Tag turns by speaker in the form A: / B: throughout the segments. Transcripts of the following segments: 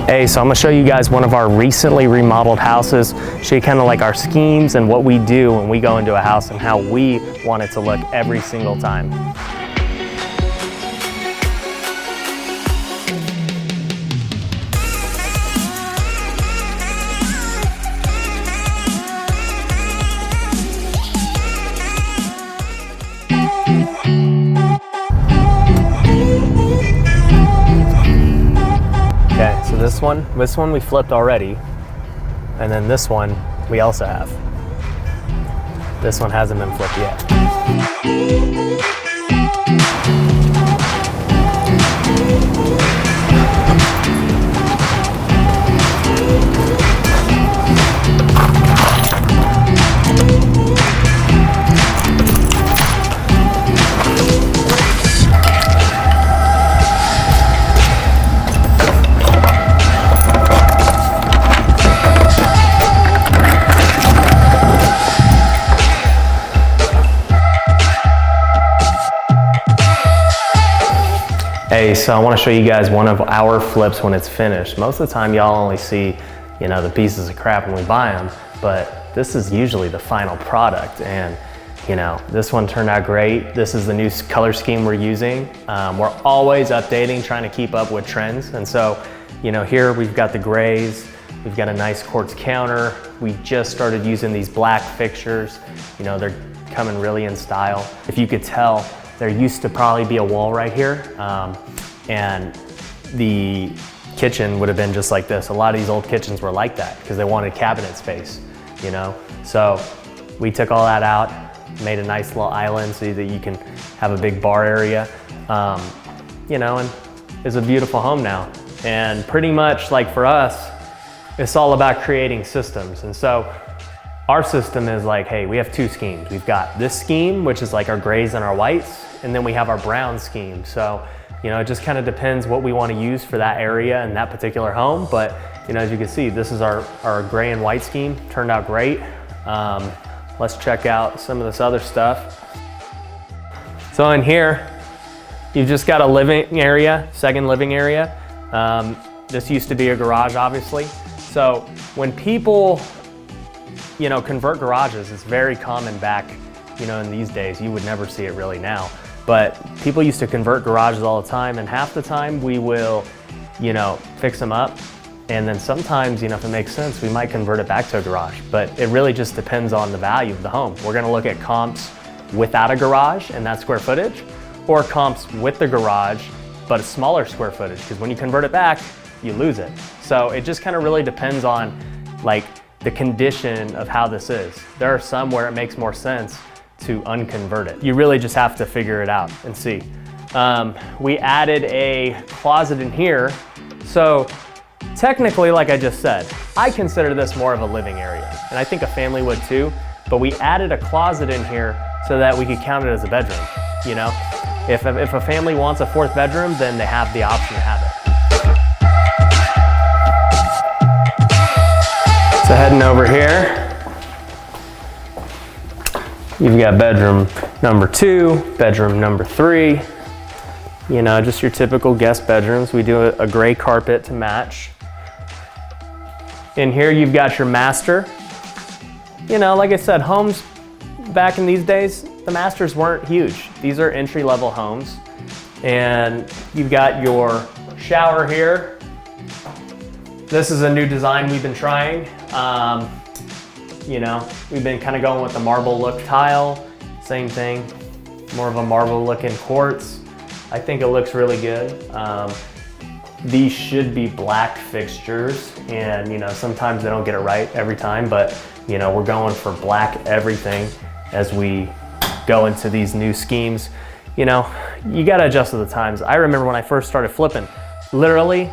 A: Hey, so I'm gonna show you guys one of our recently remodeled houses, show you kind of like our schemes and what we do when we go into a house and how we want it to look every single time. Okay, so this one we flipped already, and then this one we also have. This one hasn't been flipped yet. Hey, so I want to show you guys one of our flips when it's finished. Most of the time y'all only see, the pieces of crap when we buy them, but this is usually the final product. And this one turned out great. This is the new color scheme we're using. We're always updating, trying to keep up with trends. And so, here we've got the grays, we've got a nice quartz counter. We just started using these black fixtures. They're coming really in style. If you could tell, there used to probably be a wall right here, and the kitchen would have been just like this. A lot of these old kitchens were like that because they wanted cabinet space, So we took all that out, made a nice little island so that you can have a big bar area, and it's a beautiful home now. And pretty much like for us, it's all about creating systems. And so our system is like, hey, we have two schemes. We've got this scheme, which is like our grays and our whites, and then we have our brown scheme. So, it just kind of depends what we want to use for that area and that particular home. But, as you can see, this is our gray and white scheme. Turned out great. Let's check out some of this other stuff. So in here, you've just got a living area, second living area. This used to be a garage, obviously. So when people convert garages, it's very common back, in these days. You would never see it really now. But people used to convert garages all the time, and half the time we will, fix them up. And then sometimes, if it makes sense, we might convert it back to a garage. But it really just depends on the value of the home. We're gonna look at comps without a garage and that square footage, or comps with the garage, but a smaller square footage, because when you convert it back, you lose it. So it just kind of really depends on the condition of how this is. There are some where it makes more sense to unconvert it. You really just have to figure it out and see. We added a closet in here. So technically, like I just said, I consider this more of a living area, and I think a family would too, but we added a closet in here so that we could count it as a bedroom. If a family wants a fourth bedroom, then they have the option to have it. So heading over here, you've got bedroom number 2, bedroom number 3, just your typical guest bedrooms. We do a gray carpet to match. In here, you've got your master. Like I said, homes back in these days, the masters weren't huge. These are entry-level homes. And you've got your shower here. This is a new design we've been trying. We've been kind of going with the marble look tile, same thing, more of a marble looking quartz. I think it looks really good. These should be black fixtures, and sometimes they don't get it right every time, but we're going for black everything as we go into these new schemes. You gotta adjust to the times. I remember when I first started flipping, literally,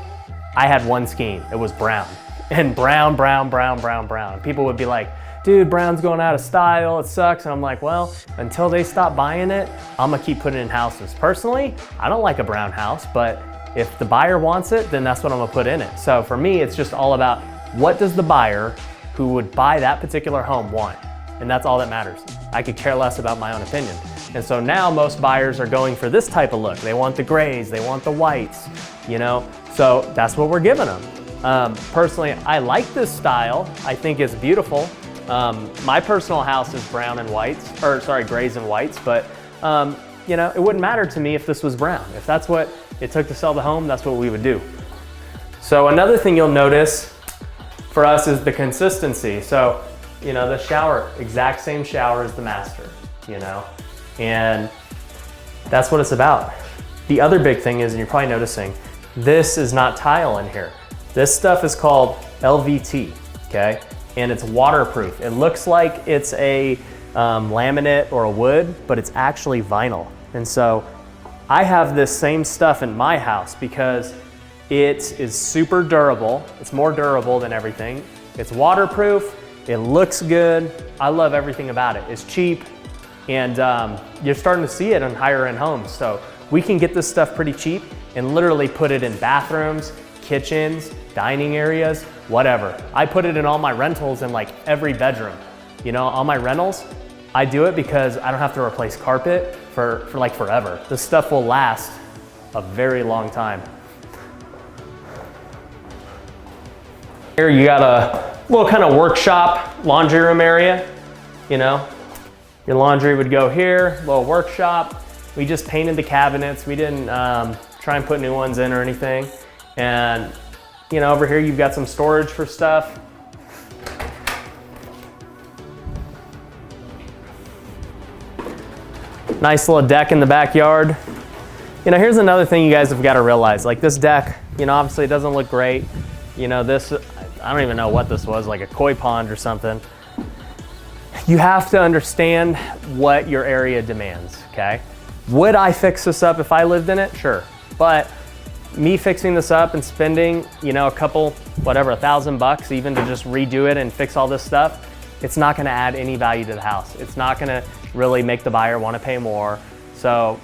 A: I had one scheme. It was brown. And brown. People would be like, dude, brown's going out of style, it sucks. And I'm like, well, until they stop buying it, I'm gonna keep putting it in houses. Personally, I don't like a brown house, but if the buyer wants it, then that's what I'm gonna put in it. So for me, it's just all about what does the buyer who would buy that particular home want? And that's all that matters. I could care less about my own opinion. And so now most buyers are going for this type of look. They want the grays, they want the whites, So that's what we're giving them. Personally, I like this style. I think it's beautiful. My personal house is brown and whites, or sorry, grays and whites, but you know, it wouldn't matter to me if this was brown. If that's what it took to sell the home, that's what we would do. So another thing you'll notice for us is the consistency. So, you know, the shower, exact same shower as the master, you know, and that's what it's about. The other big thing is, and you're probably noticing, this is not tile in here. This stuff is called LVT, okay? And it's waterproof. It looks like it's a laminate or a wood, but it's actually vinyl. And so I have this same stuff in my house because it is super durable. It's more durable than everything. It's waterproof. It looks good. I love everything about it. It's cheap, and you're starting to see it on higher end homes. So we can get this stuff pretty cheap and literally put it in bathrooms, kitchens, dining areas, whatever. I put it in all my rentals in like every bedroom. You know, on my rentals, I do it because I don't have to replace carpet for like forever. This stuff will last a very long time. Here you got a little kind of workshop laundry room area, you know. Your laundry would go here, little workshop. We just painted the cabinets. We didn't try and put new ones in or anything. And you know, over here you've got some storage for stuff. Nice little deck in the backyard. You know, here's another thing you guys have got to realize. Like this deck, you know, obviously it doesn't look great. You know, this, I don't even know what this was, like a koi pond or something. You have to understand what your area demands, okay? Would I fix this up if I lived in it? Sure. But me fixing this up and spending, you know, a couple, whatever, $1,000 even to just redo it and fix all this stuff, it's not gonna add any value to the house. It's not gonna really make the buyer wanna pay more. So,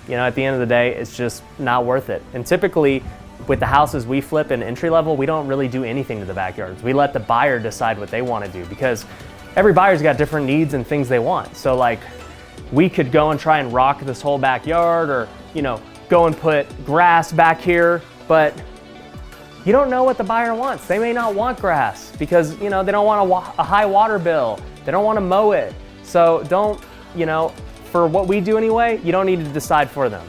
A: you know, at the end of the day, it's just not worth it. And typically, with the houses we flip in entry level, we don't really do anything to the backyards. We let the buyer decide what they wanna do because every buyer's got different needs and things they want. So like, we could go and try and rock this whole backyard or, you know, go and put grass back here, but you don't know what the buyer wants. They may not want grass because, you know, they don't want a high water bill. They don't want to mow it. So don't, you know, for what we do anyway, you don't need to decide for them.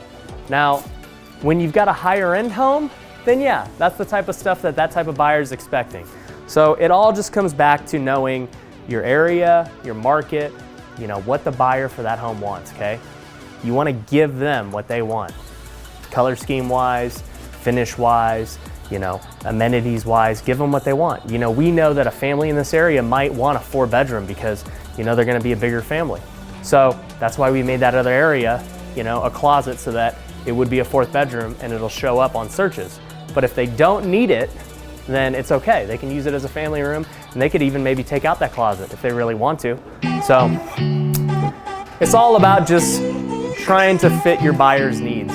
A: Now, when you've got a higher end home, then yeah, that's the type of stuff that type of buyer is expecting. So it all just comes back to knowing your area, your market, you know, what the buyer for that home wants, okay? You want to give them what they want. Color scheme wise, finish wise, you know, amenities wise, give them what they want. You know, we know that a family in this area might want a 4-bedroom because, you know, they're going to be a bigger family. So that's why we made that other area, you know, a closet so that it would be a 4th bedroom and it'll show up on searches. But if they don't need it, then it's okay. They can use it as a family room and they could even maybe take out that closet if they really want to. So it's all about just trying to fit your buyer's needs.